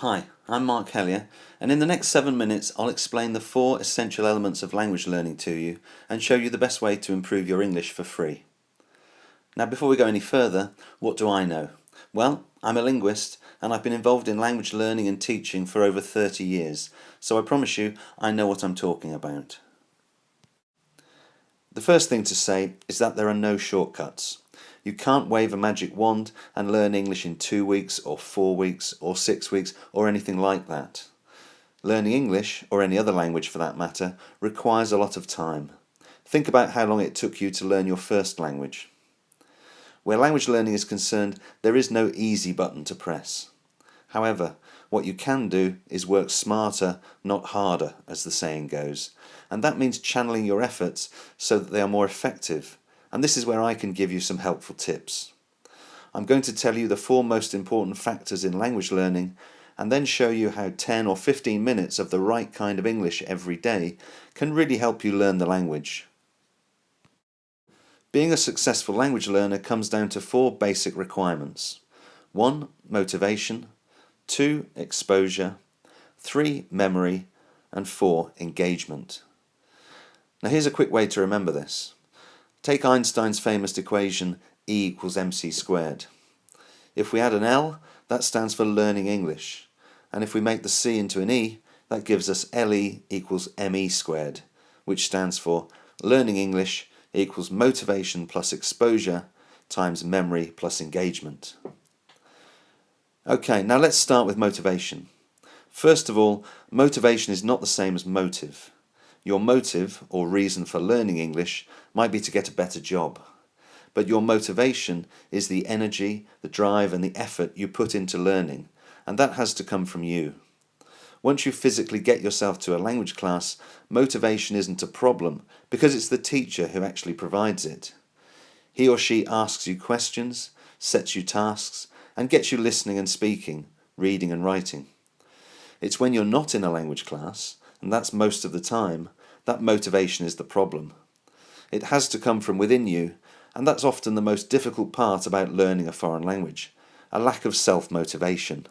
Hi, I'm Mark Hellier, and in the next 7 minutes I'll explain the 4 essential elements of language learning to you and show you the best way to improve your English for free. Now, before we go any further, what do I know? Well, I'm a linguist and I've been involved in language learning and teaching for over 30 years, so I promise you I know what I'm talking about. The first thing to say is that there are no shortcuts. You can't wave a magic wand and learn English in 2 weeks or 4 weeks or 6 weeks or anything like that. Learning English, or any other language for that matter, requires a lot of time. Think about how long it took you to learn your first language. Where language learning is concerned, there is no easy button to press. However, what you can do is work smarter, not harder, as the saying goes, and that means channeling your efforts so that they are more effective. And this is where I can give you some helpful tips. I'm going to tell you the 4 most important factors in language learning and then show you how 10 or 15 minutes of the right kind of English every day can really help you learn the language. Being a successful language learner comes down to 4 basic requirements. 1. Motivation. 2. Exposure. 3. Memory. And 4. Engagement. Now here's a quick way to remember this. Take Einstein's famous equation E equals mc squared. If we add an L, that stands for learning English, and if we make the C into an E, that gives us LE equals me squared, which stands for learning English equals motivation plus exposure times memory plus engagement. Okay, now let's start with motivation. First of all, motivation is not the same as motive. Your motive, or reason for learning English, might be to get a better job. But your motivation is the energy, the drive and the effort you put into learning, and that has to come from you. Once you physically get yourself to a language class, motivation isn't a problem because it's the teacher who actually provides it. He or she asks you questions, sets you tasks, and gets you listening and speaking, reading and writing. It's when you're not in a language class, and that's most of the time, that motivation is the problem. It has to come from within you, and that's often the most difficult part about learning a foreign language, a lack of self-motivation.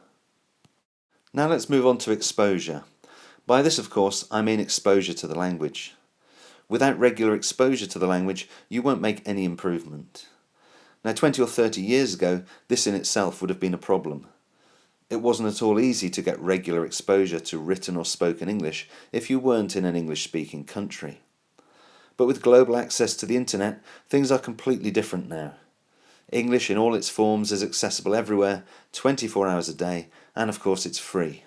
Now let's move on to exposure. By this, of course, I mean exposure to the language. Without regular exposure to the language, you won't make any improvement. Now 20 or 30 years ago, this in itself would have been a problem. It wasn't at all easy to get regular exposure to written or spoken English if you weren't in an English-speaking country. But with global access to the internet, things are completely different now. English in all its forms is accessible everywhere, 24 hours a day, and of course it's free.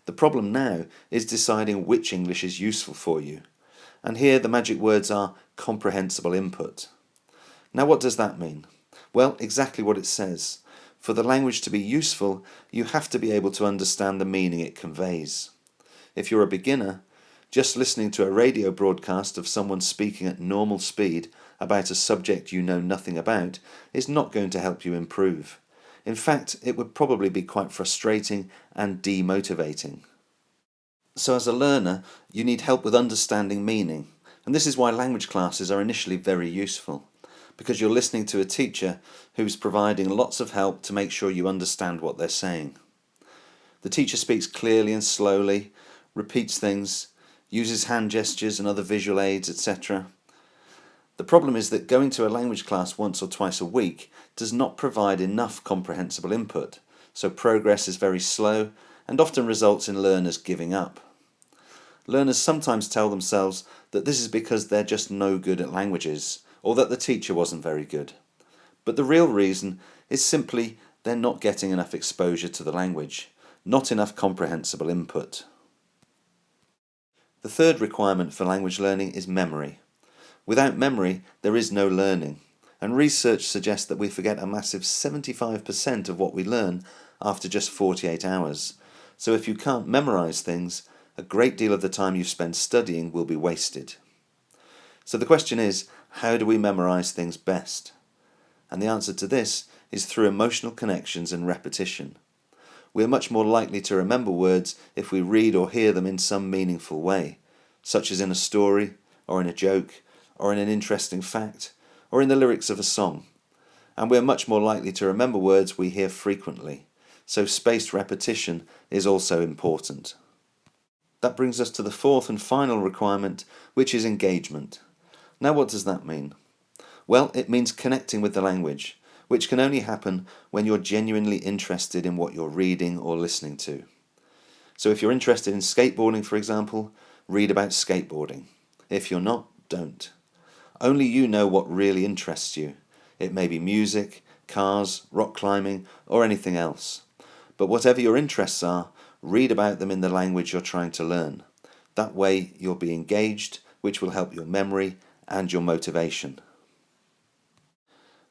The problem now is deciding which English is useful for you. And here the magic words are comprehensible input. Now what does that mean? Well, exactly what it says. For the language to be useful, you have to be able to understand the meaning it conveys. If you're a beginner, just listening to a radio broadcast of someone speaking at normal speed about a subject you know nothing about is not going to help you improve. In fact, it would probably be quite frustrating and demotivating. So as a learner, you need help with understanding meaning, and this is why language classes are initially very useful. Because you're listening to a teacher who's providing lots of help to make sure you understand what they're saying. The teacher speaks clearly and slowly, repeats things, uses hand gestures and other visual aids, etc. The problem is that going to a language class once or twice a week does not provide enough comprehensible input, so progress is very slow and often results in learners giving up. Learners sometimes tell themselves that this is because they're just no good at languages, or that the teacher wasn't very good. But the real reason is simply they're not getting enough exposure to the language, not enough comprehensible input. The third requirement for language learning is memory. Without memory, there is no learning, and research suggests that we forget a massive 75% of what we learn after just 48 hours. So if you can't memorize things, a great deal of the time you spend studying will be wasted. So the question is, how do we memorize things best? And the answer to this is through emotional connections and repetition. We are much more likely to remember words if we read or hear them in some meaningful way, such as in a story, or in a joke, or in an interesting fact, or in the lyrics of a song. And we are much more likely to remember words we hear frequently, so spaced repetition is also important. That brings us to the fourth and final requirement, which is engagement. Now, what does that mean? Well, it means connecting with the language, which can only happen when you're genuinely interested in what you're reading or listening to. So if you're interested in skateboarding, for example, read about skateboarding. If you're not, don't. Only you know what really interests you. It may be music, cars, rock climbing, or anything else. But whatever your interests are, read about them in the language you're trying to learn. That way you'll be engaged, which will help your memory and your motivation.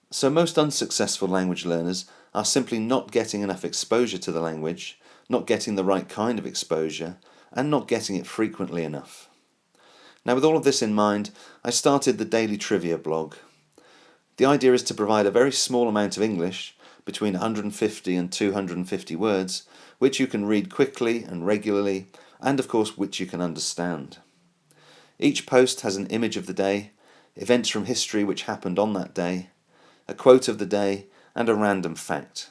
So most unsuccessful language learners are simply not getting enough exposure to the language, not getting the right kind of exposure, and not getting it frequently enough. Now, with all of this in mind, I started the Daily Trivia blog. The idea is to provide a very small amount of English, between 150 and 250 words, which you can read quickly and regularly, and of course which you can understand. Each post has an image of the day, events from history which happened on that day, a quote of the day, and a random fact.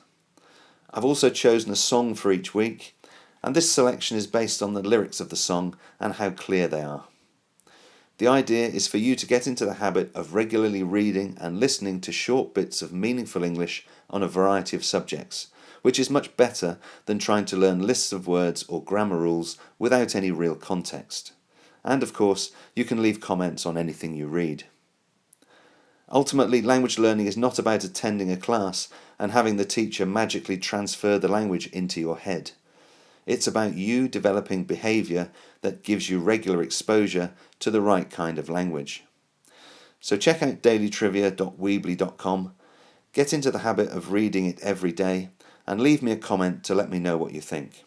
I've also chosen a song for each week, and this selection is based on the lyrics of the song and how clear they are. The idea is for you to get into the habit of regularly reading and listening to short bits of meaningful English on a variety of subjects, which is much better than trying to learn lists of words or grammar rules without any real context. And of course, you can leave comments on anything you read. Ultimately, language learning is not about attending a class and having the teacher magically transfer the language into your head. It's about you developing behaviour that gives you regular exposure to the right kind of language. So check out dailytrivia.weebly.com, get into the habit of reading it every day, and leave me a comment to let me know what you think.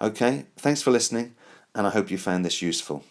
Okay, thanks for listening, and I hope you found this useful.